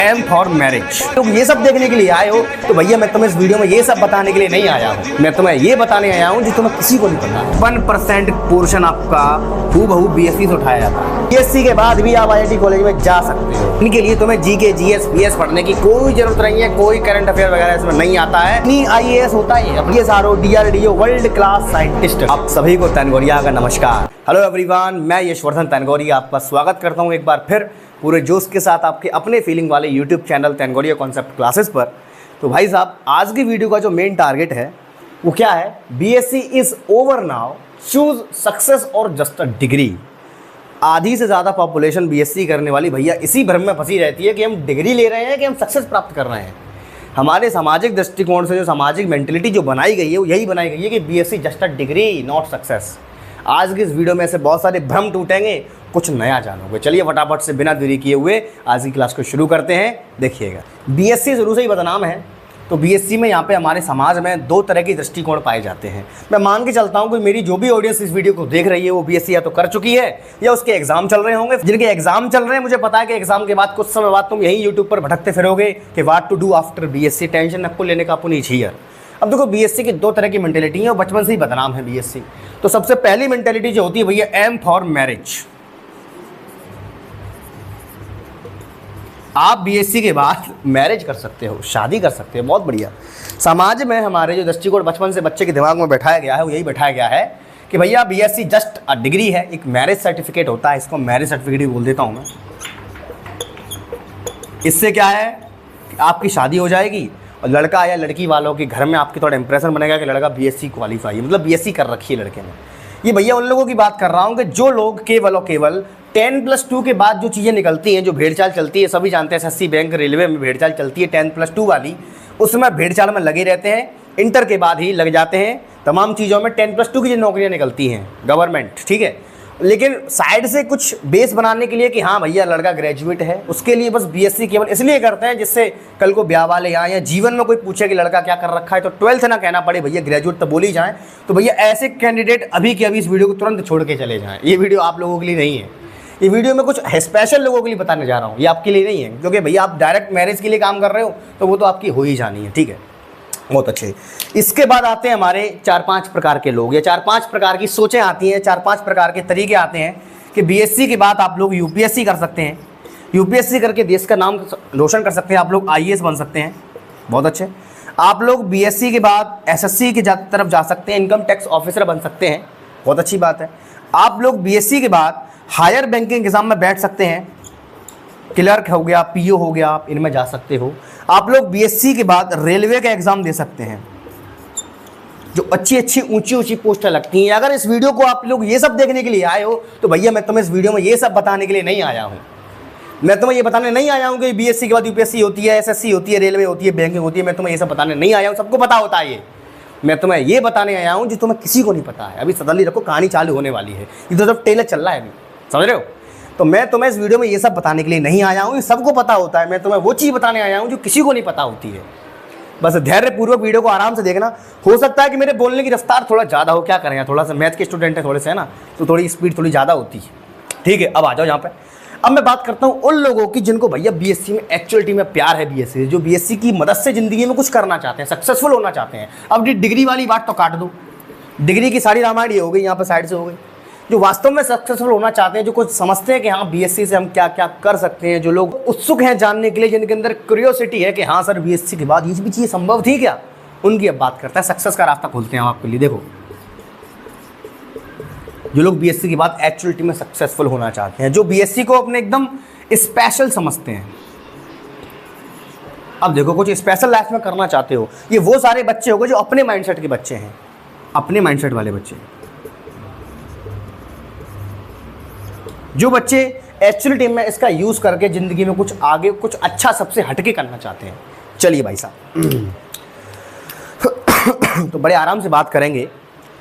M for marriage. तुम ये सब देखने के लिए आए हो तो भैया मैं तुम्हें इस वीडियो में ये सब बताने के लिए नहीं आया हूँ। मैं तुम्हें ये बताने आया हूँ जो तुम्हें किसी को नहीं पता। 1% पोर्शन आपका हूबहू बीएससी से उठाया जाता है। बीएससी के बाद भी आप आईआईटी कॉलेज में जा सकते हो। इनके लिए तुम्हें जीके जीएस पीएस पढ़ने की कोई जरूरत नहीं है, कोई करंट अफेयर वगैरह इसमें नहीं आता है। आईएएस होता है, ISRO DRDO world class scientist. आप सभी को तनगोरिया का नमस्कार। हेलो एवरीवन, मैं यशवर्धन तनगोरिया आपका स्वागत करता हूँ एक बार फिर पूरे जोश के साथ आपके अपने फीलिंग वाले यूट्यूब चैनल तनगोरिया कॉन्सेप्ट क्लासेस पर। तो भाई साहब, आज की वीडियो का जो मेन टारगेट है वो क्या है? BSc is over now, choose success और जस्ट अ डिग्री। आधी से ज़्यादा पॉपुलेशन बीएससी करने वाली भैया इसी भ्रम में फंसी रहती है कि हम डिग्री ले रहे हैं कि हम सक्सेस प्राप्त कर रहे हैं। हमारे सामाजिक दृष्टिकोण से जो सामाजिक मेंटलिटी जो बनाई गई है वो यही बनाई गई है कि BSc just a degree, not success. आज की इस वीडियो में से बहुत सारे भ्रम टूटेंगे, कुछ नया जानोगे। चलिए फटाफट से बिना देरी किए हुए आज की क्लास को शुरू करते हैं। देखिएगा, बीएससी शुरू से ही बदनाम है। तो बीएससी में यहाँ पे हमारे समाज में दो तरह के दृष्टिकोण पाए जाते हैं। मैं मान के चलता हूँ कि मेरी जो भी ऑडियंस इस वीडियो को देख रही है वो बीएससी या तो कर चुकी है या उसके एग्जाम चल रहे होंगे। जिनके एग्जाम चल रहे हैं, मुझे पता है कि एग्जाम के बाद कुछ समय बाद तुम यही यूट्यूब पर भटकते फिरोगे कि what to do after BSc. Tension आपको लेने का अपन ही है। अब देखो, बीएससी की दो तरह की मेंटेलिटी है और बचपन से ही बदनाम है बीएससी। तो सबसे पहली मेंटेलिटी जो होती है भैया, एम फॉर मैरिज। आप बीएससी के बाद मैरिज कर सकते हो, शादी कर सकते हो, बहुत बढ़िया। समाज में हमारे जो दृष्टिकोण बचपन से बच्चे के दिमाग में बैठाया गया है वो यही बैठाया गया है कि भैया बीएससी जस्ट अ डिग्री है, एक मैरिज सर्टिफिकेट होता है। इसको मैरिज सर्टिफिकेट भी बोल देता हूँ मैं। इससे क्या है कि आपकी शादी हो जाएगी और लड़का या लड़की वालों के घर में आपके थोड़ा इंप्रेशन बनेगा कि लड़का बीएससी क्वालिफाई है, मतलब बीएससी कर रखी है लड़के ने। ये भैया उन लोगों की बात कर रहा हूँ कि जो लोग केवल और केवल 10+2 के बाद जो चीज़ें निकलती हैं, जो भेड़चाल चलती है, सभी जानते हैं एसएससी बैंक रेलवे में भेड़चाल चलती है 10+2 वाली, उसमें भेड़चाल में लगे रहते हैं। इंटर के बाद ही लग जाते हैं तमाम चीज़ों में 10+2 की जो नौकरियाँ निकलती हैं गवर्नमेंट, ठीक है। लेकिन साइड से कुछ बेस बनाने के लिए कि हाँ भैया लड़का ग्रेजुएट है, उसके लिए बस बीएससी केवल इसलिए करते हैं जिससे कल को ब्याह वाले आए या जीवन में कोई पूछे कि लड़का क्या कर रखा है तो 12th ना कहना पड़े, भैया ग्रेजुएट तो बोल ही जाएँ। तो भैया ऐसे कैंडिडेट अभी के अभी इस वीडियो को तुरंत छोड़ के चले जाएँ। ये वीडियो आप लोगों के लिए नहीं है। ये वीडियो में कुछ स्पेशल लोगों के लिए बताने जा रहा हूँ, ये आपके लिए नहीं है। क्योंकि भैया आप डायरेक्ट मैरिज के लिए काम कर रहे हो तो वो तो आपकी हो ही जानी है, ठीक है। बहुत अच्छे। इसके बाद आते हैं हमारे 4-5 प्रकार के लोग, या 4-5 प्रकार की सोचें आती हैं, 4-5 प्रकार के तरीके आते हैं कि बीएससी के बाद आप लोग यूपीएससी कर सकते हैं। यूपीएससी करके देश का नाम रोशन कर सकते हैं। आप लोग आईएएस बन सकते हैं, बहुत अच्छे। आप लोग बीएससी के बाद एसएससी की तरफ जा सकते हैं, इनकम टैक्स ऑफिसर बन सकते हैं, बहुत अच्छी बात है। आप लोग बीएससी के बाद हायर बैंकिंग एग्जाम में बैठ सकते हैं, क्लर्क हो गया, पीओ हो गया, आप इनमें जा सकते हो। आप लोग बीएससी के बाद रेलवे का एग्जाम दे सकते हैं, जो अच्छी अच्छी ऊंची ऊंची पोस्टें लगती हैं। अगर इस वीडियो को आप लोग ये सब देखने के लिए आए हो तो भैया मैं तुम्हें इस वीडियो में ये सब बताने के लिए नहीं आया हूँ। मैं तुम्हें ये बताने नहीं आया हूँ कि बीएससी के बाद यूपीएससी होती है, एसएससी होती है, रेलवे होती है, बैंकिंग होती है। मैं तुम्हें ये सब बताने नहीं आया हूँ, सबको पता होता है ये। मैं तुम्हें ये बताने आया हूँ जो तुम्हें किसी को नहीं पता है। अभी सदली रखो, कहानी चालू होने वाली है। इधर सब ट्रेलर चल रहा है अभी, समझ रहे हो। तो मैं तुम्हें इस वीडियो में ये सब बताने के लिए नहीं आया हूँ, ये सबको पता होता है। मैं तुम्हें वो चीज़ बताने आया हूँ जो किसी को नहीं पता होती है। बस धैर्यपूर्वक वीडियो को आराम से देखना। हो सकता है कि मेरे बोलने की रफ्तार थोड़ा ज़्यादा हो, क्या करें, थोड़ा सा मैथ के स्टूडेंट है थोड़े से, है ना, तो थोड़ी स्पीड थोड़ी ज़्यादा होती है, ठीक है। अब आ जाओ यहाँ पे। अब मैं बात करता हूँ उन लोगों की जिनको भैया बीएससी में एक्चुअलिटी में प्यार है, बीएससी जो बीएससी की मदद से ज़िंदगी में कुछ करना चाहते हैं, सक्सेसफुल होना चाहते हैं। अब डिग्री वाली बात तो काट दो, डिग्री की सारी रामायण ये हो गई, यहाँ पर साइड से हो गई। जो वास्तव में सक्सेसफुल होना चाहते हैं, जो कुछ समझते हैं कि हाँ बीएससी से हम क्या क्या कर सकते हैं, जो लोग उत्सुक हैं जानने के लिए, जिनके अंदर क्यूरियोसिटी है कि हाँ सर बीएससी के बाद ये भी चीज़ संभव थी क्या, उनकी अब बात करता है। सक्सेस का रास्ता खोलते हैं हम आपके लिए। देखो, जो लोग बीएससी के बाद एक्चुअलिटी में सक्सेसफुल होना चाहते हैं, जो बीएससी को अपने एकदम स्पेशल समझते हैं। अब देखो, कुछ स्पेशल लाइफ में करना चाहते हो, ये वो सारे बच्चे हो गए जो अपने माइंडसेट के बच्चे हैं, अपने माइंडसेट वाले बच्चे, जो बच्चे एक्चुअलिटी में इसका यूज़ करके ज़िंदगी में कुछ आगे कुछ अच्छा सबसे हटके करना चाहते हैं। चलिए भाई साहब तो बड़े आराम से बात करेंगे।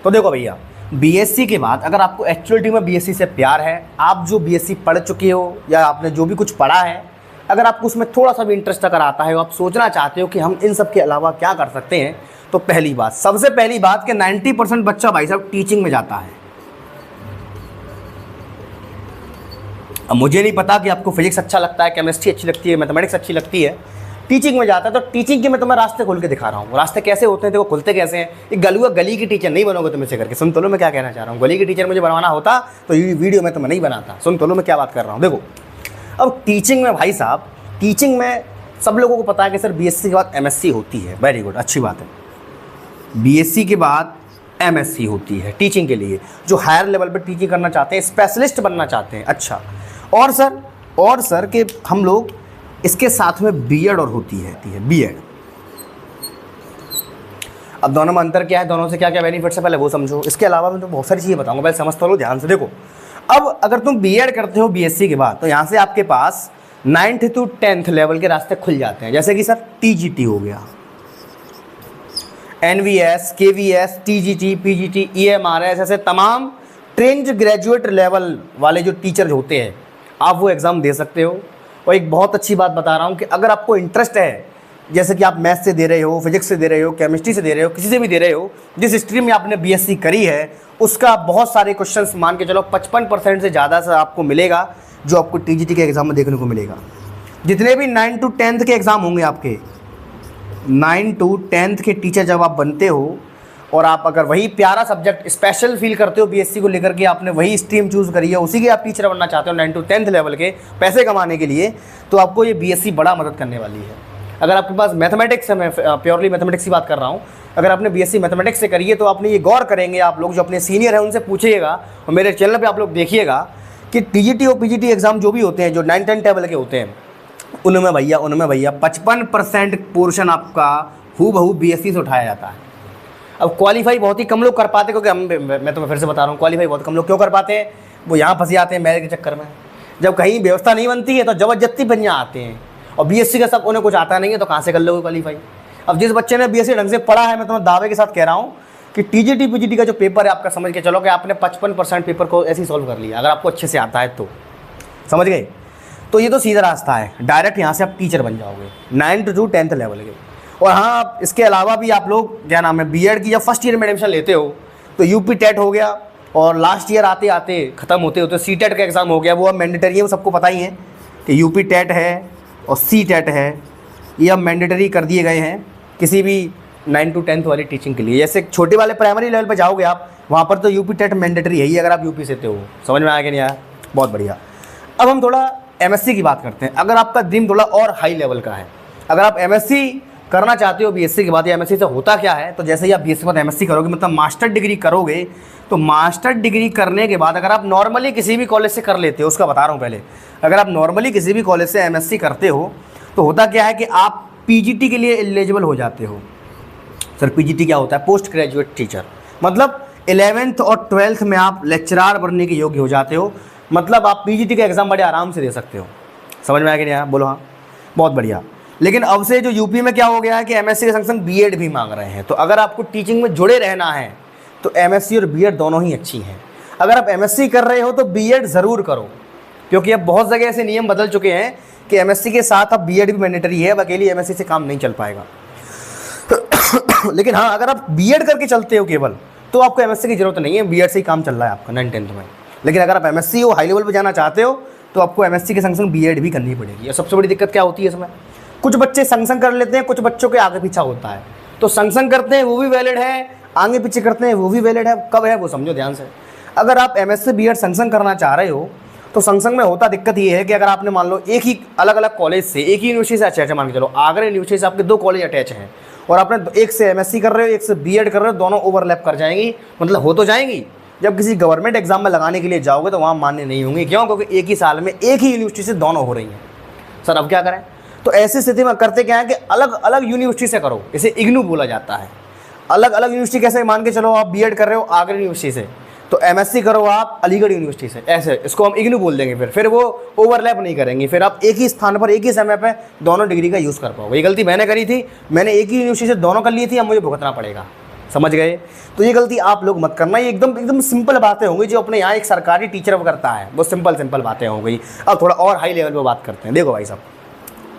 तो देखो भैया, बीएससी के बाद अगर आपको एक्चुअलिटी में बीएससी से प्यार है, आप जो बीएससी पढ़ चुके हो या आपने जो भी कुछ पढ़ा है, अगर आपको उसमें थोड़ा सा भी इंटरेस्ट अगर आता है, आप सोचना चाहते हो कि हम इन सब के अलावा क्या कर सकते हैं, तो पहली बात, सबसे पहली बात कि 90% बच्चा भाई साहब टीचिंग में जाता है। अब मुझे नहीं पता कि आपको फिजिक्स अच्छा लगता है, केमिस्ट्री अच्छी लगती है, मैथमेटिक्स अच्छी लगती है, टीचिंग में जाता है तो टीचिंग के मैं तुम्हें रास्ते खोल के दिखा रहा हूँ। रास्ते कैसे होते हैं, देखो खुलते कैसे हैं। एक गलुआ गली की टीचर नहीं बनोगे तुम इसे करके। सुन तो लो मैं क्या कहना चाह रहा हूँ। गली की टीचर मुझे बनवाना होता तो ये वीडियो में तुम्हें नहीं बनाता। सुन तो लो मैं क्या बात कर रहा हूँ। देखो अब टीचिंग में भाई साहब, टीचिंग में सब लोगों को पता है कि सर बीएससी के बाद एमएससी होती है। वेरी गुड, अच्छी बात है। बीएससी के बाद एमएससी होती है टीचिंग के लिए, जो हायर लेवल पर टीचिंग करना चाहते हैं, स्पेशलिस्ट बनना चाहते हैं। अच्छा, और सर कि हम लोग इसके साथ में बीएड और होती है बीएड। अब दोनों में अंतर क्या है, दोनों से क्या क्या बेनिफिट्स है पहले वो समझो। इसके अलावा मैं तो बहुत सारी चीज़ें बताऊंगा, पहले समझ तो लो ध्यान से। देखो अब अगर तुम बीएड करते हो बीएससी के बाद, तो यहाँ से आपके पास 9th to 10th लेवल के रास्ते खुल जाते हैं। जैसे कि सर टीजीटी हो गया, NVS, KVS, TGT, PGT, EMRS, ऐसे तमाम ट्रेंड ग्रेजुएट लेवल वाले जो टीचर होते हैं, आप वो एग्ज़ाम दे सकते हो। और एक बहुत अच्छी बात बता रहा हूँ कि अगर आपको इंटरेस्ट है, जैसे कि आप मैथ्स से दे रहे हो, फिजिक्स से दे रहे हो, केमिस्ट्री से दे रहे हो, किसी से भी दे रहे हो, जिस स्ट्रीम में आपने बीएससी करी है उसका बहुत सारे क्वेश्चंस मान के चलो 55% से ज़्यादा से आपको मिलेगा, जो आपको टीजीटी के एग्ज़ाम में देखने को मिलेगा। जितने भी 9 to 10th के एग्ज़ाम होंगे आपके, 9 to 10th के टीचर जब आप बनते हो और आप अगर वही प्यारा सब्जेक्ट स्पेशल फील करते हो बीएससी को लेकर के, आपने वही स्ट्रीम चूज़ करी है, उसी के आप टीचर बनना चाहते हो 9 to 10th लेवल के पैसे कमाने के लिए, तो आपको ये बीएससी बड़ा मदद करने वाली है। अगर आपके पास मैथमेटिक्स है, मैं प्योरली मैथमेटिक्स की बात कर रहा हूँ, अगर आपने बीएससी मैथमेटिक्स से करी है तो आपने ये गौर करेंगे, आप लोग जो अपने सीनियर हैं उनसे पूछिएगा और मेरे चैनल पे आप लोग देखिएगा कि टीजीटी और पीजीटी एग्ज़ाम जो भी होते हैं, जो 9-10 लेवल के होते हैं, उनमें भैया 55% पोर्शन आपका हूबहू बीएससी से उठाया जाता है। अब क्वालिफाई बहुत ही कम लोग कर पाते, क्योंकि मैं तुम्हें फिर से बता रहा हूँ, क्वालिफाई बहुत कम लोग क्यों कर पाते हैं, वो यहाँ फंस जाते हैं मेरिट के चक्कर में। जब कहीं व्यवस्था नहीं बनती है तो ज़बरदस्ती बन यहाँ आते हैं, और बीएससी का सब उन्हें कुछ आता नहीं है तो कहाँ से कर लोगे क्वालिफाई। अब जिस बच्चे ने बीएससी ढंग से पढ़ा है, मैं तुम्हें दावे के साथ कह रहा हूँ कि टीजीटी पीजीटी का जो पेपर है आपका, समझ के चलो कि आपने 55% पेपर को ऐसे ही सॉल्व कर लिया, अगर आपको अच्छे से आता है तो। समझ गए? तो ये तो सीधा रास्ता है, डायरेक्ट यहाँ से आप टीचर बन जाओगे 9 to 10th लेवल के। और हाँ, इसके अलावा भी आप लोग क्या नाम है, बीएड की जब फर्स्ट ईयर में एडमिशन लेते हो तो यूपी टेट हो गया, और लास्ट ईयर आते आते ख़त्म होते होते सी टेट का एग्ज़ाम हो गया। वो अब मैंडेटरी है, वो सबको पता ही है कि यूपी टेट है और सी टेट है, ये अब मैंडेटरी कर दिए गए हैं किसी भी 9 to 10th वाली टीचिंग के लिए। जैसे छोटे वाले प्राइमरी लेवल पर जाओगे आप, वहाँ पर तो यूपी टेट मैंडेटरी है ही, अगर आप यूपी से थे हो। समझ में आया कि नहीं आया? बहुत बढ़िया। अब हम थोड़ा एमएससी की बात करते हैं। अगर आपका ड्रीम थोड़ा और हाई लेवल का है, अगर आप एमएससी करना चाहते हो बीएससी के बाद, या एमएससी से होता क्या है, तो जैसे ही आप बीएससी के बाद एमएससी करोगे, मतलब मास्टर डिग्री करोगे, तो मास्टर डिग्री करने के बाद अगर आप नॉर्मली किसी भी कॉलेज से कर लेते हो, उसका बता रहा हूँ पहले, अगर आप नॉर्मली किसी भी कॉलेज से एमएससी करते हो तो होता क्या है कि आप पीजीटी के लिए एलिजिबल हो जाते हो। सर पीजीटी क्या होता है? पोस्ट ग्रेजुएट टीचर, मतलब 11th और 12th में आप लेक्चरार बनने के योग्य हो जाते हो। मतलब आप पीजीटी का एग्ज़ाम बड़े आराम से दे सकते हो। समझ में आया कि नहीं आया? बोलो हाँ, बहुत बढ़िया। लेकिन अब से जो यूपी में क्या हो गया है कि एमएससी के संग संग बीएड भी मांग रहे हैं। तो अगर आपको टीचिंग में जुड़े रहना है तो एमएससी और बीएड दोनों ही अच्छी हैं। अगर आप एमएससी कर रहे हो तो बीएड ज़रूर करो, क्योंकि अब बहुत जगह ऐसे नियम बदल चुके हैं कि एमएससी के साथ अब बीएड भी मैंडेटरी है। अब अकेली एमएससी से काम नहीं चल पाएगा। लेकिन हाँ, अगर आप बीएड करके चलते हो केवल, तो आपको एमएससी की जरूरत नहीं है, बीएड से ही काम चल रहा है आपका 9-10th में। लेकिन अगर आप एमएससी हो, हाई लेवल पे जाना चाहते हो, तो आपको एमएससी के संग संग बीएड भी करनी पड़ेगी। और सबसे बड़ी दिक्कत क्या होती है इसमें, कुछ बच्चे संग संग कर लेते हैं, कुछ बच्चों के आगे पीछा होता है। तो संग संग करते हैं वो भी वैलिड है, आगे पीछे करते हैं वो भी वैलिड है। कब है वो समझो ध्यान से। अगर आप एमएससी बीएड संग संग करना चाह रहे हो तो संग संग में होता दिक्कत ये है कि अगर आपने मान लो एक ही अलग अलग कॉलेज से, एक ही यूनिवर्सिटी से अटैच है, मान के चलो आगरा यूनिवर्सिटी से आपके 2 कॉलेज अटैच हैं, और आपने एक से एमएससी कर रहे हो, एक से बीएड कर रहे हो, दोनों ओवरलैप कर जाएंगी, मतलब हो तो जाएंगी। जब किसी गवर्नमेंट एग्जाम में लगाने के लिए जाओगे तो वहाँ मान्य नहीं होंगे। क्यों? क्योंकि एक ही साल में एक ही यूनिवर्सिटी से दोनों हो रही हैं। सर अब क्या करें? तो ऐसी स्थिति में करते क्या है कि अलग अलग यूनिवर्सिटी से करो, इसे इग्नू बोला जाता है। अलग अलग यूनिवर्सिटी कैसे? मान के चलो आप बीएड कर रहे हो आगरा यूनिवर्सिटी से, तो एमएससी करो आप अलीगढ़ यूनिवर्सिटी से, ऐसे इसको हम इग्नू बोल देंगे। फिर वो ओवरलैप नहीं करेंगे, फिर आप एक ही स्थान पर एक ही समय पर दोनों डिग्री का यूज़ कर पाओगे। ये गलती मैंने करी थी, मैंने एक ही यूनिवर्सिटी से दोनों कर ली थी, अब मुझे भुगतना पड़ेगा। समझ गए? तो ये गलती आप लोग मत करना। ये एकदम सिंपल बातें होंगी जो अपने यहाँ एक सरकारी टीचर करता है, वो सिंपल बातें हो गई। अब थोड़ा और हाई लेवल पर बात करते हैं। देखो भाई साहब,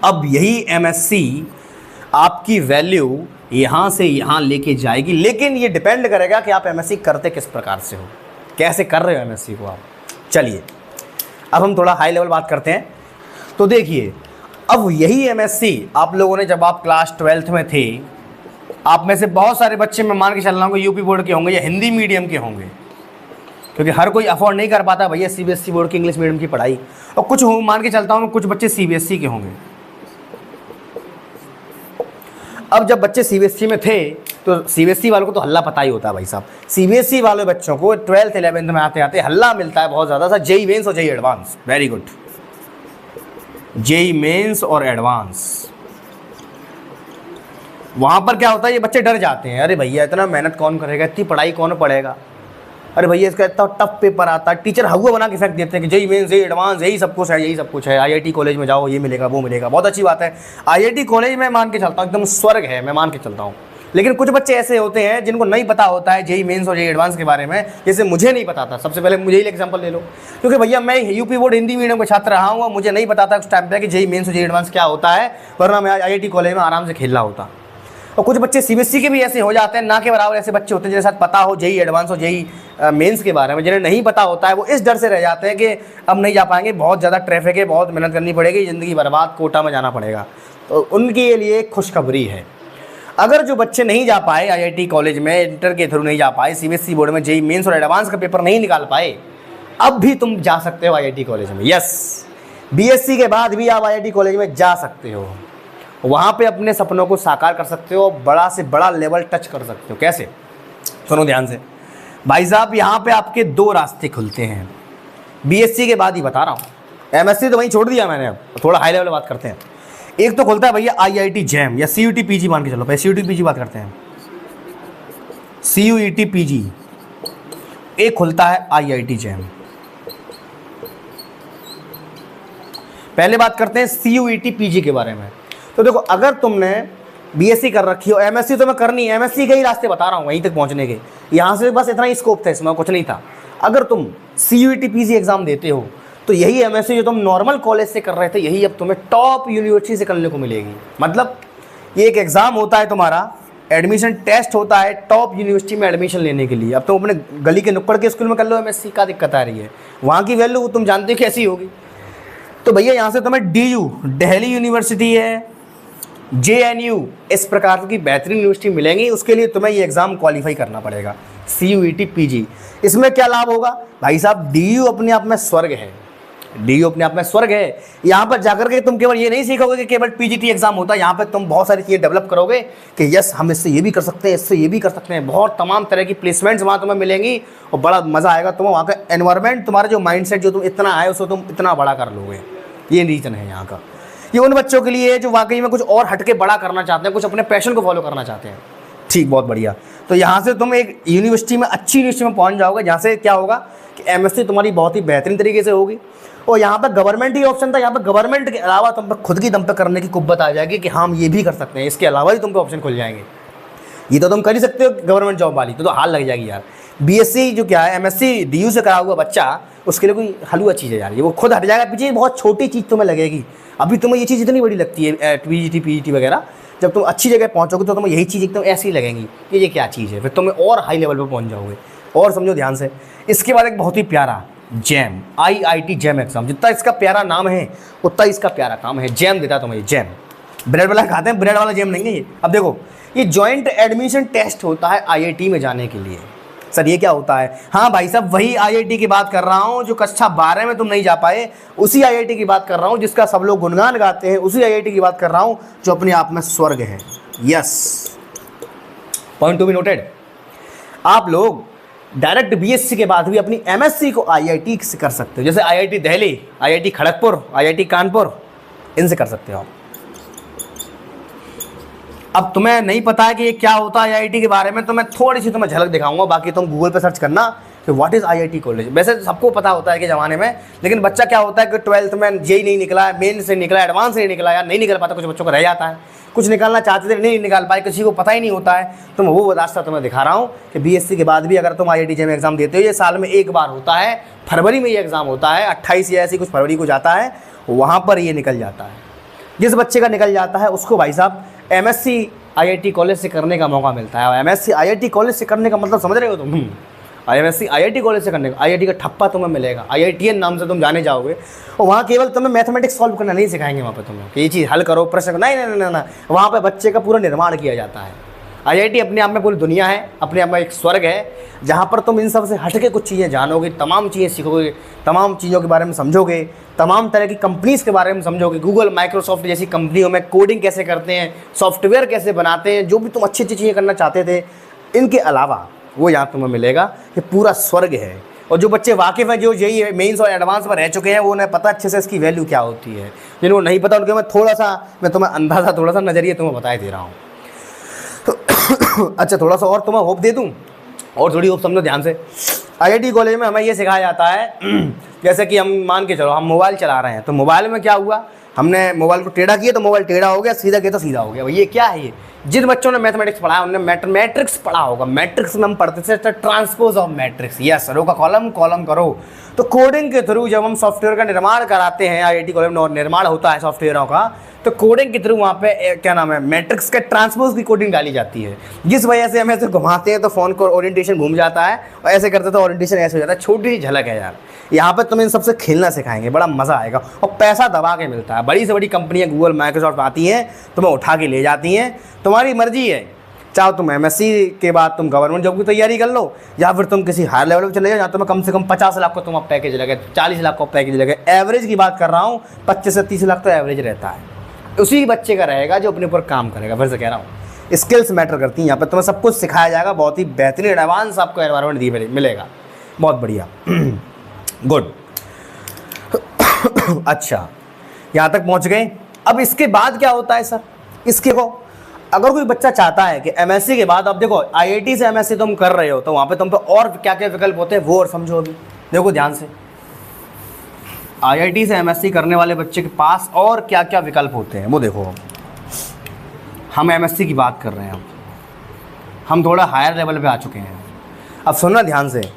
अब यही एमएससी आपकी वैल्यू यहाँ से यहाँ लेके जाएगी, लेकिन ये डिपेंड करेगा कि आप एमएससी करते किस प्रकार से हो, कैसे कर रहे हो एमएससी को आप। चलिए अब हम थोड़ा हाई लेवल बात करते हैं। तो देखिए, अब यही एमएससी आप लोगों ने जब आप क्लास 12th में थे, आप में से बहुत सारे बच्चे मैं मान के चल रहा हूँ यूपी बोर्ड के होंगे या हिंदी मीडियम के होंगे, क्योंकि हर कोई अफोर्ड नहीं कर पाता भैया सीबीएसई बोर्ड की इंग्लिश मीडियम की पढ़ाई। और कुछ मान के चलता हूँ कुछ बच्चे सीबीएसई के होंगे। अब जब बच्चे सीबीएसई में थे तो सीबीएसई वालों को तो हल्ला पता ही होता है भाई साहब। सीबीएसई वाले बच्चों को 12th 11th में आते आते हल्ला मिलता है बहुत ज़्यादा सा, जेई मेंस और JEE advance. Very good, JEE mains और एडवांस। वहाँ पर क्या होता है, ये बच्चे डर जाते हैं, अरे भैया इतना मेहनत कौन करेगा, इतनी पढ़ाई कौन पढ़ेगा, अरे भैया इसका इतना टफ पेपर आता है। टीचर हवा बना के फेंक देते हैं कि जेई मेंस जेई एडवांस यही सब कुछ है, यही सब कुछ है, आईआईटी कॉलेज में जाओ ये मिलेगा वो मिलेगा। बहुत अच्छी बात है, आईआईटी कॉलेज में मान के चलता हूँ एकदम स्वर्ग है, मैं मान के चलता हूँ। लेकिन कुछ बच्चे ऐसे होते हैं जिनको नहीं पता होता है जेई मेंस और जेई एडवांस के बारे में, जैसे मुझे नहीं पता था। सबसे पहले मुझे ही एग्जांपल ले लो, क्योंकि भैया मैं यूपी बोर्ड हिंदी मीडियम का छात्र रहा हूँ, मुझे नहीं पता था उस टाइम पे कि जेई मेंस और जेई एडवांस क्या होता है, वरना मैं आईआईटी कॉलेज में आराम से खेल रहा होता। और कुछ बच्चे सीबीएसई के भी ऐसे हो जाते हैं, ना के बराबर ऐसे बच्चे होते हैं जिनके साथ पता हो जेई एडवांस और जेई मेंस के बारे में, जिन्हें नहीं पता होता है वो इस डर से रह जाते हैं कि अब नहीं जा पाएंगे, बहुत ज़्यादा ट्रैफिक है, बहुत मेहनत करनी पड़ेगी, ज़िंदगी बर्बाद, कोटा में जाना पड़ेगा। तो उनके लिए खुशखबरी है, अगर जो बच्चे नहीं जा पाए आईआईटी कॉलेज में, इंटर के थ्रू नहीं जा पाए, सीबीएसई बोर्ड में जेई मेंस और एडवांस का पेपर नहीं निकाल पाए, अब भी तुम जा सकते हो आईआईटी कॉलेज में। यस, बीएससी के बाद भी आप आईआईटी कॉलेज में जा सकते हो, वहाँ पे अपने सपनों को साकार कर सकते हो, बड़ा से बड़ा लेवल टच कर सकते हो। कैसे? सुनो ध्यान से भाई साहब, यहाँ पे आपके दो रास्ते खुलते हैं बीएससी के बाद ही बता रहा हूँ। एमएससी तो वहीं छोड़ दिया मैंने, अब थोड़ा हाई लेवल बात करते हैं। एक तो खुलता है भैया आईआईटी जैम या सीयूटी पीजी, मान के चलो पहले सीयूटी पीजी बात करते हैं। सीयूईटी पीजी एक खुलता है आईआईटी जैम। पहले बात करते हैं सीयूईटी पीजी के बारे में। तो देखो, अगर तुमने बीएससी कर रखी हो, एमएससी तो मैं करनी है, एमएससी के ही रास्ते बता रहा हूँ वहीं तक पहुँचने के, यहाँ से बस इतना ही स्कोप था, इसमें कुछ नहीं था। अगर तुम सीयूईटी पीजी एग्जाम देते हो तो यही एमएससी जो तुम नॉर्मल कॉलेज से कर रहे थे, यही अब तुम्हें टॉप यूनिवर्सिटी से करने को मिलेगी। मतलब ये एक एग्ज़ाम होता है तुम्हारा, एडमिशन टेस्ट होता है टॉप यूनिवर्सिटी में एडमिशन लेने के लिए। अब तुम अपने गली के नुक्कड़ के स्कूल में कर लो एमएससी, का दिक्कत आ रही है, वहाँ की वैल्यू तुम जानते हो कैसी होगी। तो भैया यहाँ से तुम्हें डीयू दिल्ली यूनिवर्सिटी है, जेएनयू, इस प्रकार की बेहतरीन यूनिवर्सिटी मिलेंगी, उसके लिए तुम्हें ये एग्ज़ाम क्वालिफाई करना पड़ेगा, सीयूईटी पीजी। इसमें क्या लाभ होगा भाई साहब, डीयू अपने आप में स्वर्ग है, डीयू अपने आप में स्वर्ग है। यहाँ पर जाकर के तुम केवल ये नहीं सीखोगे कि केवल पीजीटी एग्जाम होता है, यहाँ पर तुम बहुत सारी चीज़ें डेवलप करोगे कि यस हम इससे ये भी कर सकते हैं, इससे ये भी कर सकते हैं। बहुत तमाम तरह की प्लेसमेंट्स वहाँ तुम्हें मिलेंगी और बड़ा मज़ा आएगा तुम्हें। वहाँ का एनवायरनमेंट, तुम्हारा जो माइंडसेट जो तुम इतना आए उसको तुम इतना बड़ा कर लोगे। ये रीज़न है यहाँ का। ये उन बच्चों के लिए जो वाकई में कुछ और हटके बड़ा करना चाहते हैं, कुछ अपने पैशन को फॉलो करना चाहते हैं। ठीक, बहुत बढ़िया। तो यहाँ से तुम एक यूनिवर्सिटी में, अच्छी यूनिवर्सिटी में पहुँच जाओगे, जहाँ से क्या होगा कि एमएससी तुम्हारी बहुत ही बेहतरीन तरीके से होगी। और यहाँ पर गवर्नमेंट ही ऑप्शन था, यहाँ पर गवर्नमेंट के अलावा तुम पर खुद की दम पर करने की कुव्वत आ जाएगी कि हम ये भी कर सकते हैं, इसके अलावा भी तुम पे ऑप्शन खुल जाएंगे। ये तो तुम कर ही सकते हो गवर्नमेंट जॉब वाली, तो हाल लग जाएगी यार। बीएससी जो क्या है, एमएससी डीयू से करा हुआ बच्चा, उसके लिए कोई हलवा चीज़ है यार, ये वो खुद हट जाएगा पीछे। बहुत छोटी चीज़ तुम्हें लगेगी, अभी तुम्हें ये चीज़ इतनी बड़ी लगती है पीजीटी पीजीटी वगैरह, जब तुम अच्छी जगह पहुँचोगे तो तुम्हें यही चीज़ एकदम ऐसी ही लगेंगी कि ये क्या चीज़ है, फिर तुम्हें और हाई लेवल पर पहुँच जाओगे। और समझो ध्यान से, इसके बाद एक बहुत ही प्यारा जैम, आईआईटी जैम एग्जाम। जितना इसका प्यारा नाम है उतना इसका प्यारा काम है, जैम देता है तुम्हें ये जैम। ब्रेड वाला खाते हैं, ब्रेड वाला जैम नहीं है ये। अब देखो, ये जॉइंट एडमिशन टेस्ट होता है आईआईटी में जाने के लिए। सर ये क्या होता है? हाँ भाई साहब, वही आईआईटी की बात कर रहा हूँ जो कक्षा 12 में तुम नहीं जा पाए, उसी आईआईटी की बात कर रहा हूँ जिसका सब लोग गुणगान गाते हैं, उसी आईआईटी की बात कर रहा हूँ जो अपने आप में स्वर्ग है। Yes, point to be noted. आप लोग डायरेक्ट बीएससी के बाद भी अपनी एमएससी को आईआईटी से कर सकते हो, जैसे IIT Delhi, IIT Kharagpur, IIT Kanpur, इनसे कर सकते हो आप। अब तुम्हें नहीं पता है कि ये क्या होता है आईआईटी के बारे में, तो मैं थोड़ी सी तुम्हें झलक दिखाऊंगा, बाकी तुम गूगल पे सर्च करना कि व्हाट इज़ आईआईटी कॉलेज। वैसे सबको पता होता है कि ज़माने में, लेकिन बच्चा क्या होता है कि 12th में जेई नहीं निकला है, मेन से निकला, एडवांस नहीं निकला यार, नहीं निकल पाता, कुछ बच्चों को रह जाता है, कुछ निकालना चाहते थे नहीं निकाल पाए, किसी को पता ही नहीं होता है। तो मैं वो रास्ता तुम्हें दिखा रहा हूँ कि बीएससी के बाद भी अगर तुम आईआईटी जेईई एग्जाम देते हो, ये साल में एक बार होता है, फरवरी में ये एग्ज़ाम होता है, 28 या ऐसी कुछ फरवरी को जाता है, वहाँ पर ये निकल जाता है। जिस बच्चे का निकल जाता है उसको भाई साहब एमएससी आईआईटी कॉलेज से करने का मौका मिलता है। और एमएससी आईआईटी कॉलेज से करने का मतलब समझ रहे हो तुम? एमएससी आईआईटी कॉलेज से करने का, आईआईटी का ठप्पा तुम्हें मिलेगा, आईआईटीएन नाम से तुम जाने जाओगे, और वहाँ केवल तुम्हें मैथमेटिक्स सॉल्व करना नहीं सिखाएंगे वहाँ पे तुम्हें कि ये चीज़ हल करो, प्रश्न, नहीं नहीं नहीं नहीं, वहाँ पे बच्चे का पूरा निर्माण किया जाता है। आईआईटी अपने आप में पूरी दुनिया है, अपने आप में एक स्वर्ग है, जहाँ पर तुम इन सब से हट के कुछ चीज़ें जानोगे, तमाम चीज़ें सीखोगे, तमाम चीज़ों के बारे में समझोगे, तमाम तरह की कंपनीज़ के बारे में समझोगे, गूगल, माइक्रोसॉफ्ट जैसी कंपनियों में कोडिंग कैसे करते हैं, सॉफ्टवेयर कैसे बनाते हैं, जो भी तुम अच्छी अच्छी चीज़ें करना चाहते थे, इनके अलावा वो यहाँ तुम्हें मिलेगा। ये पूरा स्वर्ग है। और जो बच्चे वाकिफ़ हैं, जो यही मेंस और एडवांस में रह चुके हैं, वो उन्हें पता अच्छे से इसकी वैल्यू क्या होती है। जिनको नहीं पता उनके मैं तुम्हें अंदाज़ा, थोड़ा सा नज़रिया तुम्हें बता दे रहा हूँ। अच्छा, थोड़ा सा और तुम्हें होप दे दूँ, और थोड़ी होप समझो ध्यान से। आईआईटी कॉलेज में हमें ये सिखाया जाता है जैसे कि हम मान के चलो हम मोबाइल चला रहे हैं, तो मोबाइल में क्या हुआ, हमने मोबाइल को टेढ़ा किया तो मोबाइल टेढ़ा हो गया, सीधा किया तो सीधा हो गया। भाई ये क्या है? ये जिन बच्चों ने मैथमेटिक्स पढ़ा है उन्होंने मैट्रिक्स पढ़ा होगा। मैट्रिक्स में हम पढ़ते थे ट्रांसपोज ऑफ मैट्रिक्स, यस, रो का कॉलम, कॉलम का रो। तो कोडिंग के थ्रू जब हम सॉफ्टवेयर का निर्माण कराते हैं, आईआईटी कॉलेज में निर्माण होता है सॉफ्टवेयरों का, तो कोडिंग के थ्रू वहाँ पे क्या नाम है, मैट्रिक्स के ट्रांसपोज की कोडिंग डाली जाती है, जिस वजह से हम ऐसे घुमाते हैं तो फ़ोन को ओरिएंटेशन घूम जाता है, और ऐसे करते तो ओरिएंटेशन ऐसे हो जाता है। छोटी सी झलक है यार, यहाँ पर तुम्हें इन सबसे खेलना सिखाएंगे, बड़ा मज़ा आएगा, और पैसा दबा के मिलता है। बड़ी से बड़ी कंपनियाँ गूगल, माइक्रोसॉफ्ट आती हैं, तुम्हें उठा के ले जाती हैं, तुम्हारी मर्जी है, चाहो तुम एमएससी के बाद तुम गवर्नमेंट जॉब की तैयारी कर लो, या फिर तुम किसी हायर लेवल पर चले जाओ जहाँ तुम्हें कम से कम 50 लाख को तुम्हारा पैकेज लगे, 40 लाख का पैकेज लगे। एवरेज की बात कर रहा हूँ, 25 से 30 लाख तो एवरेज रहता है। उसी बच्चे का रहेगा जो अपने ऊपर काम करेगा। फिर से कह रहा हूँ, स्किल्स मैटर करती हैं यहाँ पर। तुम्हें सब कुछ सिखाया जाएगा, बहुत ही बेहतरीन एडवांस आपको एनवायरनमेंट मिलेगा, बहुत बढ़िया, गुड। अच्छा, यहाँ तक पहुँच गए। अब इसके बाद क्या होता है सर? इसके को अगर कोई बच्चा चाहता है कि एमएससी के बाद, अब देखो आईआईटी से एमएससी तुम कर रहे हो, तो वहाँ पे तुम पे और क्या क्या विकल्प होते हैं वो और समझो। अभी देखो ध्यान से, आईआईटी से एमएससी करने वाले बच्चे के पास और क्या क्या विकल्प होते हैं वो देखो। हम एमएससी की बात कर रहे हैं, अब हम थोड़ा हायर लेवल पे आ चुके हैं। अब सुनना ध्यान से,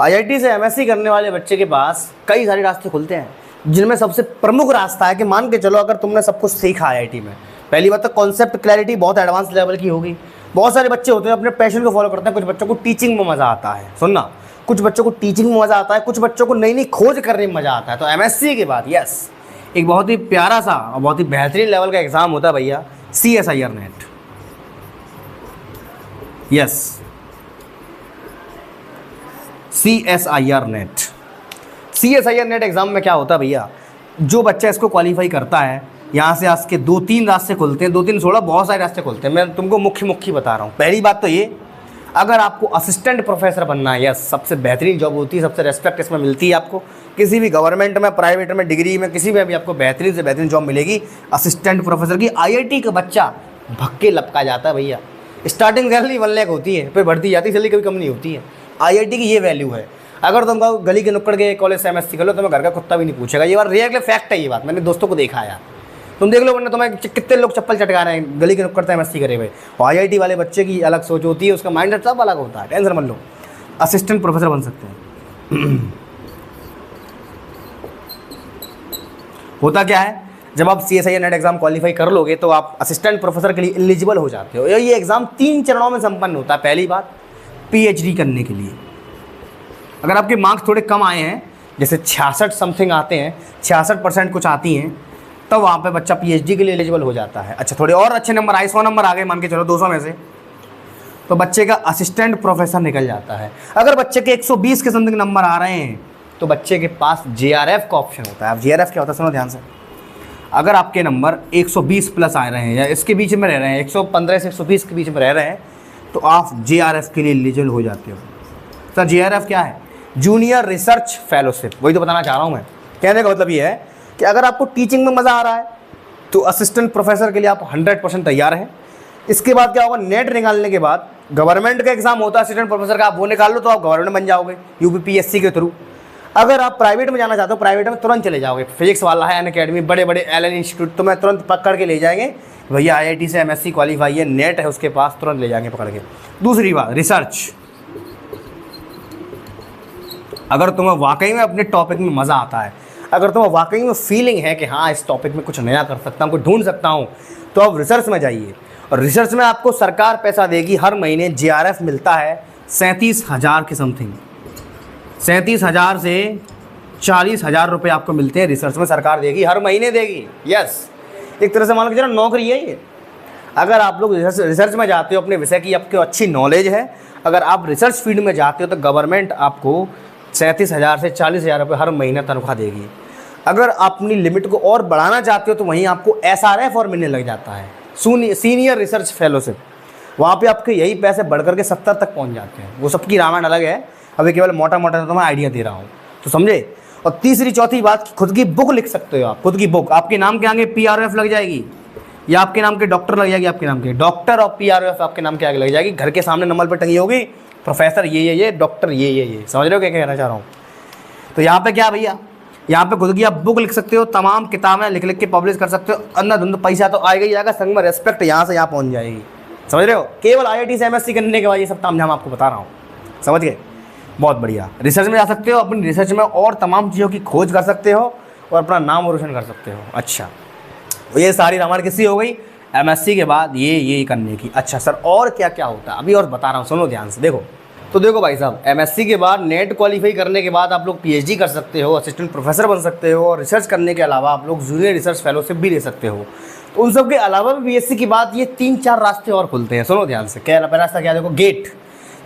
आईआईटी से एमएससी करने वाले बच्चे के पास कई सारे रास्ते खुलते हैं, जिनमें सबसे प्रमुख रास्ता है कि मान के चलो अगर तुमने सब कुछ सीखा आईआईटी में, पहली बात तो कॉन्सेप्ट क्लैरिटी बहुत एडवांस लेवल की होगी। बहुत सारे बच्चे होते हैं अपने पैशन को फॉलो करते हैं, कुछ बच्चों को टीचिंग में मज़ा आता है, सुनना, कुछ बच्चों को टीचिंग में मज़ा आता है, कुछ बच्चों को नई नई खोज करने में मज़ा आता है। तो एमएससी के बाद यस, एक बहुत ही प्यारा सा और बहुत ही बेहतरीन लेवल का एग्ज़ाम होता है भैया, CSIR net. Yes, CSIR net. CSIR net exam में क्या होता है भैया, जो बच्चा इसको क्वालिफाई करता है, यहाँ से आज के 2-3 रास्ते खुलते हैं, 2-3 छोड़ा, बहुत सारे रास्ते खुलते हैं। मैं तुमको मुख्य बता रहा हूँ। पहली बात तो ये, अगर आपको असिस्टेंट प्रोफेसर बनना है, यस, सबसे बेहतरीन जॉब होती है, सबसे रेस्पेक्ट इसमें मिलती है आपको। किसी भी गवर्नमेंट में, प्राइवेट में, डिग्री में, किसी में भी आपको बेहतरीन से बेहतरीन जॉब मिलेगी असिस्टेंट प्रोफेसर की। आईआईटी का बच्चा भक्के लपका जाता है भैया, स्टार्टिंग सैलरी 1 लाख होती है, फिर बढ़ती जाती है, सैलरी कभी कम नहीं होती है। आईआईटी की ये वैल्यू है। अगर तुम कहो गली के नुक्कड़ के कॉलेज से एमएससी कर लो, तुम्हें घर का कुत्ता भी नहीं पूछेगा। ये बात रियल फैक्ट है, ये बात मैंने दोस्तों को देखा है। तुम देख लो, वरना तुम्हें कितने लोग चप्पल चटका रहे हैं गली के नुक्कड़ से एमएससी करे हुए। और आईआईटी वाले बच्चे की अलग सोच होती है, उसका माइंड सब अलग होता है, टेंशन मत लो, असिस्टेंट प्रोफेसर बन सकते हैं। होता क्या है, जब आप CSIR नेट एग्जाम क्वालिफाई कर लोगे तो आप असिस्टेंट प्रोफेसर के लिए एलिजिबल हो जाते हो। ये एग्ज़ाम 3 चरणों में संपन्न होता है। पहली बात, PhD करने के लिए अगर आपके मार्क्स थोड़े कम आए हैं, जैसे 66 समथिंग आते हैं, 66% कुछ आती हैं, तब वहाँ पे बच्चा PhD के लिए एलिजिबल हो जाता है। अच्छा, थोड़े और अच्छे नंबर आए, 100 नंबर आ गए मान के चलो 200 में से, तो बच्चे का असिस्टेंट प्रोफेसर निकल जाता है। अगर बच्चे के 120 के समथिंग नंबर आ रहे हैं तो बच्चे के पास JRF का ऑप्शन होता है। अब JRF क्या होता है, सुनो ध्यान से। अगर आपके नंबर 120 प्लस आ रहे हैं या इसके बीच में रह रहे हैं, 115 से 120 के बीच में रह रहे हैं, तो आप JRF के लिए एलिजिबल हो जाते हो। सर JRF क्या है? Junior research fellowship. वही तो बताना चाह रहा हूँ मैं। कहने का मतलब ये है कि अगर आपको टीचिंग में मज़ा आ रहा है तो असिस्टेंट प्रोफेसर के लिए आप 100% तैयार हैं। इसके बाद क्या होगा, नेट निकालने के बाद गवर्नमेंट का एग्जाम होता है असिस्टेंट प्रोफेसर का, आप वो निकाल लो तो आप गवर्नमेंट बन जाओगे UPPSC के थ्रू। अगर आप प्राइवेट में जाना चाहते हो, प्राइवेट में तुरंत चले जाओगे। फिजिक्स वाला है अनअकैडमी, बड़े बड़े LN इंस्टीट्यूट, तो मैं तुरंत पकड़ के ले जाएंगे, भैया IIT से MSc क्वालिफाई है, नेट है उसके पास, तुरंत ले जाएंगे पकड़ के। दूसरी बात, रिसर्च। अगर तुम्हें वाकई में अपने टॉपिक में मज़ा आता है, अगर तुम्हें वाकई में फीलिंग है कि हाँ इस टॉपिक में कुछ नया कर सकता हूँ, कुछ ढूंढ सकता हूँ, तो आप रिसर्च में जाइए। और रिसर्च में आपको सरकार पैसा देगी, हर महीने JRF मिलता है, 37,000 के समथिंग, 37,000 से 40,000 रुपये आपको मिलते हैं रिसर्च में, सरकार देगी, हर महीने देगी। यस, एक तरह से मान लो जरा नौकरी है ये। अगर आप लोग रिसर्च में जाते हो, अपने विषय की आपको अच्छी नॉलेज है, अगर आप रिसर्च फील्ड में जाते हो तो गवर्नमेंट आपको 37,000 से 40,000 रुपये हर महीना तनख्वाह देगी। अगर आप अपनी लिमिट को और बढ़ाना चाहते हो तो वहीं आपको SRF और मिलने लग जाता है, सीनियर रिसर्च फेलोशिप। वहाँ पे आपके यही पैसे बढ़ करके 70 तक पहुँच जाते हैं। वो सबकी रामायण अलग है, अभी केवल मोटा मोटा तो मैं आइडिया दे रहा हूँ, तो समझे। और तीसरी चौथी बात, खुद की बुक लिख सकते हो आप, खुद की बुक। आपके नाम के आगे PRF लग जाएगी, या आपके नाम के डॉक्टर लग जाएगी, आपके नाम के डॉक्टर और PRF आपके नाम के आगे लग जाएगी। घर के सामने नंबर पर टंगी होगी, प्रोफेसर ये डॉक्टर ये। समझ रहे हो क्या कहना चाह रहा हूँ। तो यहाँ पे क्या भैया, यहाँ पे खुद की आप बुक लिख सकते हो, तमाम किताबें लिख लिख के पब्लिश कर सकते हो। अंधाधुंध पैसा तो आएगा ही आएगा, संग में रेस्पेक्ट यहाँ से यहाँ पहुँच जाएगी। समझ रहे हो। केवल IIT से MSc करने के बाद ये सब तामझाम आपको बता रहा हूँ, समझ गए। बहुत बढ़िया। रिसर्च में जा सकते हो, अपनी रिसर्च में और तमाम चीज़ों की खोज कर सकते हो और अपना नाम रोशन कर सकते हो। अच्छा, तो ये सारी रामायण किसकी हो गई, MSc के बाद ये करने की। अच्छा सर, और क्या क्या होता है, अभी और बता रहा हूँ, सुनो ध्यान से। देखो तो देखो भाई साहब, MSc के बाद नेट क्वालिफाई करने के बाद आप लोग PhD कर सकते हो, असिस्टेंट प्रोफेसर बन सकते हो, और रिसर्च करने के अलावा आप लोग जूनियर रिसर्च फेलोशिप भी ले सकते हो। तो उन सब के अलावा भी BSc की बात, ये 3-4 रास्ते और खुलते हैं। सुनो ध्यान से। क्या रास्ता, क्या देखो, गेट।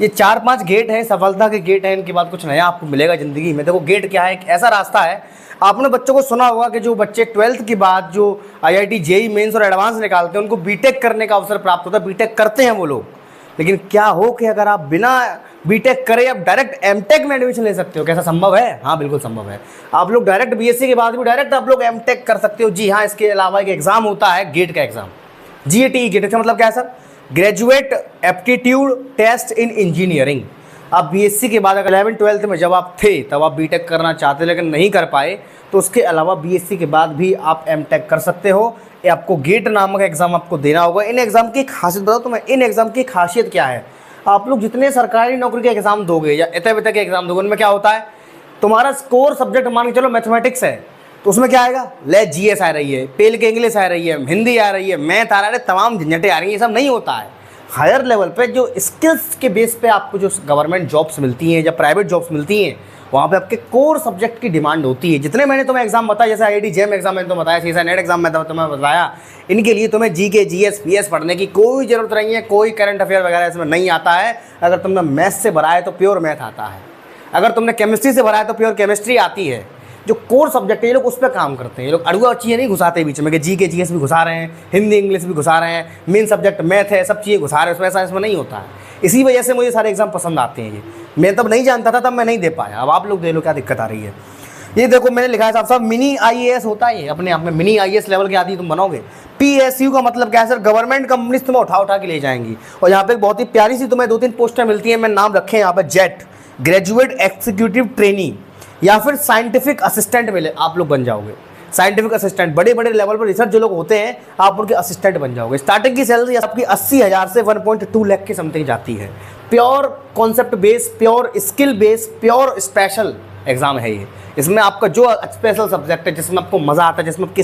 ये 4-5 गेट है, सफलता के गेट है। इनके बाद कुछ नया आपको मिलेगा ज़िंदगी में। देखो गेट क्या है, एक ऐसा रास्ता है, आपने बच्चों को सुना होगा कि जो बच्चे 12th के बाद जो IIT JEE मेंस और एडवांस निकालते हैं, उनको बीटेक करने का अवसर प्राप्त होता है। बीटेक करते हैं वो लोग, लेकिन क्या हो कि अगर आप बिना बीटेक करे आप डायरेक्ट MTech में एडमिशन ले सकते हो। कैसा संभव है? हाँ बिल्कुल संभव है। आप लोग डायरेक्ट BSc के बाद भी डायरेक्ट आप लोग MTech कर सकते हो। जी हाँ, इसके अलावा एक एग्जाम होता है गेट का एग्जाम, GATE। गेट का मतलब क्या है sir, graduate aptitude test in engineering. आप BSc के बाद अगर 11th-12th में जब आप थे तब आप बीटेक करना चाहते लेकिन नहीं कर पाए, तो उसके अलावा BSc के बाद भी आप MTech कर सकते हो। ये आपको गेट नामक एग्जाम आपको देना होगा। इन एग्जाम की खासियत बताओ तुम्हें, इन एग्जाम की खासियत क्या है। आप लोग जितने सरकारी नौकरी के एग्जाम दोगे या इतने के एग्जाम दोगे, उनमें क्या होता है, तुम्हारा स्कोर सब्जेक्ट मान के चलो मैथमेटिक्स है, तो उसमें क्या आएगा, ले GS आ रही है, पेल के इंग्लिश आ रही है, हिंदी आ रही है, मैथ आ रहा है, तमाम झंझटें आ रही हैं। ये सब नहीं होता है। हायर लेवल पे जो स्किल्स के बेस पे आपको जो गवर्नमेंट जॉब्स मिलती हैं या प्राइवेट जॉब्स मिलती हैं, वहाँ पे आपके कोर सब्जेक्ट की डिमांड होती है। जितने मैंने तुम्हें एग्जाम बताया, जैसे IIT JEM एग्जाम मैंने तुम्हें बताया, CSA नेट एग्जाम मैंने तुम्हें बताया, इनके लिए तुम्हें GK GS PS पढ़ने की कोई ज़रूरत नहीं है। कोई करंट अफेयर वगैरह इसमें नहीं आता है। अगर तुमने मैथ्स से भरा है तो प्योर मैथ आता है, अगर तुमने केमिस्ट्री से भरा है तो प्योर केमिस्ट्री आती है। जो कोर सब्जेक्ट है ये लोग उस पर काम करते हैं। ये लोग अड़ुआ चीज़ें नहीं घुसाते बीच में कि GK GS भी घुसा रहे हैं, हिंदी इंग्लिश भी घुसा रहे हैं, मेन सब्जेक्ट मैथ है, सब चीज़ें घुसा रहे हैं उसमें। ऐसा इसमें नहीं होता है। इसी वजह से मुझे सारे एग्जाम पसंद आते हैं। ये मैं तब नहीं जानता था, तब मैं नहीं दे पाया। अब आप लोग देख लो क्या दिक्कत आ रही है। ये देखो मैंने लिखा है साहब साहब मिनी IAS होता है। ये अपने आप में मिनी IAS लेवल के आदि तुम बनोगे। PSU का मतलब क्या है सर, गवर्नमेंट कंपनीज तुम्हें उठा के ले जाएंगी। और यहाँ पे बहुत ही प्यारी सी तुम्हें 2-3 पोस्टें मिलती हैं। मैं नाम रखे यहाँ पे जेट, ग्रेजुएट एग्जीक्यूटिव ट्रेनी, या फिर साइंटिफिक असिस्टेंट मिले, आप लोग बन जाओगे साइंटिफिक असिस्टेंट। बड़े बड़े लेवल पर रिसर्च जो लोग होते हैं, आप उनके असिस्टेंट बन जाओगे। स्टार्टिंग की सैलरी आपकी 80,000 से 1.2 लाख के समथिंग जाती है। Pure concept base, pure skill base, pure special exam है ये। इसमें आपका जो स्पेशल सब्जेक्ट है, जिसमें आपको मज़ा आता है, जिसमें आपकी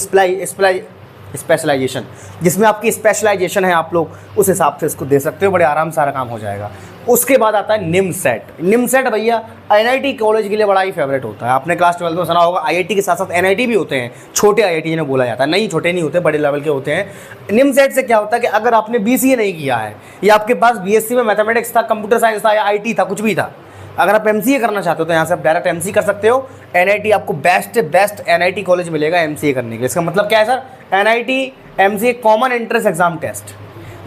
स्पेशलाइजेशन, जिसमें आपकी स्पेशलाइजेशन है, आप लोग उस हिसाब से इसको दे सकते हो। बड़े आराम से सारा काम हो जाएगा। उसके बाद आता है निमसेट। निमसेट भैया NIT कॉलेज के लिए बड़ा ही फेवरेट होता है। आपने क्लास 12 में सुना होगा, IIT के साथ साथ NIT भी होते हैं। छोटे IIT जिन्हें बोला जाता है, नहीं छोटे नहीं होते, बड़े लेवल के होते हैं। निमसेट से क्या होता है कि अगर आपने BCA नहीं किया है, या आपके पास BSc में मैथमेटिक्स था, कंप्यूटर साइंस था, या IT था, कुछ भी था, अगर आप MCA करना चाहते हो तो यहाँ से आप डायरेक्ट MCA कर सकते हो। NIT आपको बेस्ट NIT कॉलेज मिलेगा MCA करने के लिए। इसका मतलब क्या है सर, NIT MCA common entrance exam test,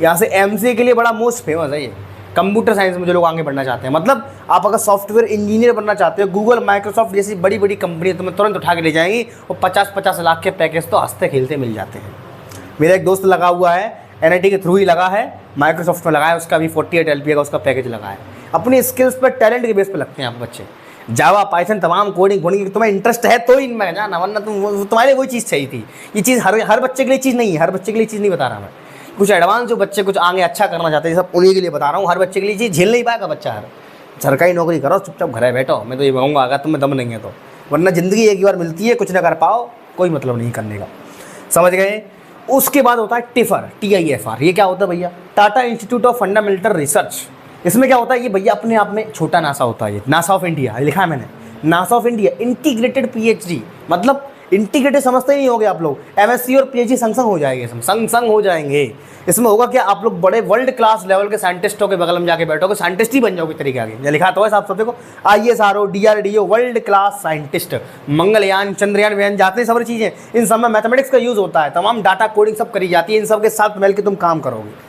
यहाँ से MCA के लिए बड़ा मोस्ट फेमस है ये। कंप्यूटर साइंस में जो लोग आगे बढ़ना चाहते हैं, मतलब आप अगर सॉफ्टवेयर इंजीनियर बनना चाहते हो, गूगल माइक्रोसॉफ्ट जैसी बड़ी बड़ी कंपनी तुम्हें तुरंत उठा के ले जाएंगी। और 50-50 लाख के पैकेज तो हंसते खेलते मिल जाते हैं। मेरा एक दोस्त लगा हुआ है, NIT के थ्रू ही लगा है, माइक्रोसॉफ्ट में लगा है, उसका भी 48 LPA का उसका पैकेज लगा है। अपनी स्किल्स पर, टैलेंट के बेस पर लगते हैं आप बच्चे। जावा, पाइथन, तमाम कोडिंग तुम्हें इंटरेस्ट है तो इनमें जाना, वरना तुम्हारे वही चीज़ चाहिए थी। ये चीज़ हर बच्चे के लिए चीज़ नहीं है। हर बच्चे के लिए चीज़ नहीं बता रहा मैं। कुछ एडवांस जो बच्चे कुछ आगे अच्छा करना चाहते हैं, सब उन्हीं के लिए बता रहा हूँ। हर बच्चे के लिए चीज़ झेल नहीं पाएगा बच्चा। हर सरकारी नौकरी करो, चुपचाप घर बैठो। मैं तो ये कहूँगा, अगर तुम्हें दम नहीं है तो, वरना ज़िंदगी एक ही बार मिलती है, कुछ ना कर पाओ, कोई मतलब नहीं करने का। समझ गए। उसके बाद होता है TIFR, TIFR। ये क्या होता है भैया, Tata institute of fundamental research. इसमें क्या होता है, ये भैया अपने आप में छोटा नासा होता है, ये नासा ऑफ इंडिया लिखा है मैंने, NASA of India integrated PhD, मतलब इंटीग्रेटेड समझते ही नहीं होगे आप लोग, एमएससी और पीएचडी संग संग हो जाएंगे, संग संग हो जाएंगे। इसमें होगा क्या, आप लोग बड़े वर्ल्ड क्लास लेवल के साइंटिस्टों के बगल में जाके बैठोगे, साइंटिस्ट ही बन जाओगे तरीके आगे, ये लिखा तो है साफ सबको, ISRO DRDO world class scientist, Mangalyaan Chandrayaan व्यान जाते हैं सारी चीज़ें, इन सब में मैथमेटिक्स का यूज़ होता है, तमाम डाटा कोडिंग सब करी जाती है, इन सब के साथ मिल के तुम काम करोगे।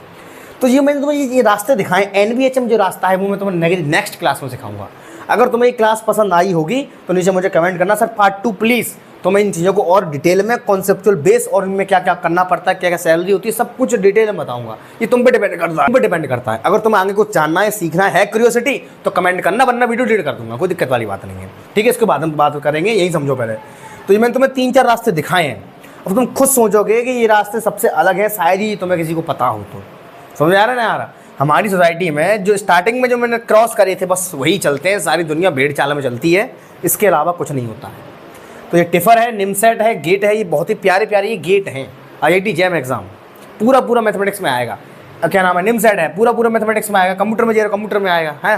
तो ये मैंने तुम्हें ये रास्ते दिखाएं, NVHM जो रास्ता है वो मैं तुम्हें नेक्स्ट क्लास में सिखाऊंगा। अगर तुम्हें ये क्लास पसंद आई होगी तो नीचे मुझे कमेंट करना, सर पार्ट 2 प्लीज़। तो मैं इन चीज़ों को और डिटेल में कॉन्सेप्चुअल बेस और इनमें क्या क्या करना पड़ता है, क्या क्या सैलरी होती है, सब कुछ डिटेल में बताऊंगा। ये तुम पे डिपेंड करता है। अगर तुम्हें आगे कुछ जानना है, सीखना है क्यूरियोसिटी, तो कमेंट करना, वरना वीडियो डिलीट कर दूंगा, कोई दिक्कत वाली बात नहीं है, ठीक है। इसके बाद हम बात करेंगे, यही समझो पहले। तो ये मैंने तुम्हें 3-4 रास्ते दिखाए हैं, अब तुम खुद सोचोगे कि ये रास्ते सबसे अलग है, शायद ही तुम्हें किसी को पता हो। तो समझ आ रहा है ना यार, हमारी सोसाइटी में जो स्टार्टिंग में जो मैंने क्रॉस करे थे बस वही चलते हैं, सारी दुनिया भेड़ चाल में चलती है, इसके अलावा कुछ नहीं होता है। तो ये टिफर है, निमसेट है, गेट है, ये बहुत ही प्यारे प्यारे ये गेट हैं। IIT JAM एग्जाम पूरा मैथमेटिक्स में आएगा, क्या नाम है, निमसेट है पूरा मैथमेटिक्स में आएगा, कंप्यूटर में कंप्यूटर में आएगा, है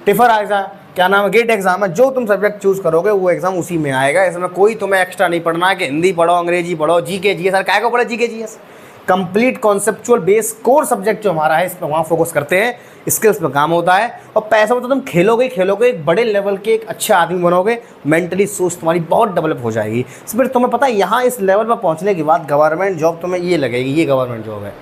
टिफर आएगा, क्या नाम है, गेट एग्जाम है, जो तुम सब्जेक्ट चूज करोगे वो एग्जाम उसी में आएगा। इसमें कोई तुम्हें एक्स्ट्रा नहीं पढ़ना है कि हिंदी पढ़ो, अंग्रेजी पढ़ो, GK GS, सर क्या को पढ़े GK GS, complete conceptual base core subject जो हमारा है इस पर वहाँ फोकस करते हैं, स्किल्स पे काम होता है। और पैसा मतलब तुम खेलोगे एक बड़े लेवल के एक अच्छे आदमी बनोगे, मेंटली सोच तुम्हारी बहुत डेवलप हो जाएगी। फिर तुम्हें पता है यहाँ इस लेवल पर पहुँचने के बाद गवर्नमेंट जॉब तुम्हें ये लगेगी, ये गवर्नमेंट जॉब है।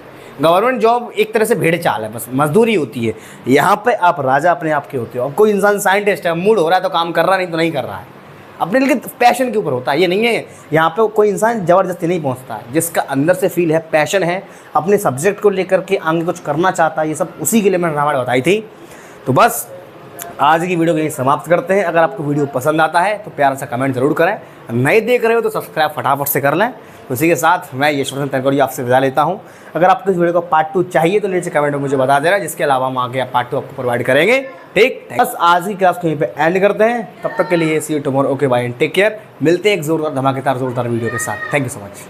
गवर्नमेंट जॉब एक तरह से भेड़ चाल है, बस मजदूरी होती है। यहाँ पे आप राजा अपने आप के होते हो। अब कोई इंसान साइंटिस्ट है, मूड हो रहा है तो काम कर रहा, नहीं तो नहीं कर रहा है, अपने लिए पैशन के ऊपर होता है। ये नहीं है यहाँ पे कोई इंसान ज़बरदस्ती नहीं पहुँचता है, जिसका अंदर से फील है, पैशन है, अपने सब्जेक्ट को लेकर के आगे कुछ करना चाहता है, ये सब उसी के लिए मैंने रामायण बताई थी। तो बस आज की वीडियो को यहीं समाप्त करते हैं। अगर आपको वीडियो पसंद आता है तो प्यारा सा कमेंट जरूर करें, नए देख रहे हो तो सब्सक्राइब फटाफट से कर लें। तो इसी के साथ मैं यशवंत तनकोड़ी आपसे विदा लेता हूँ। अगर आपको इस वीडियो का पार्ट 2 चाहिए तो नीचे कमेंट में मुझे बता देना, जिसके अलावा हम आगे पार्ट 2 आपको प्रोवाइड करेंगे। ठीक, बस आज की क्लास को यहीं पे एंड करते हैं। तब तक के लिए see you tomorrow, okay bye and take care. मिलते हैं एक जोरदार धमाकेदार जोरदार वीडियो के साथ। Thank you so much.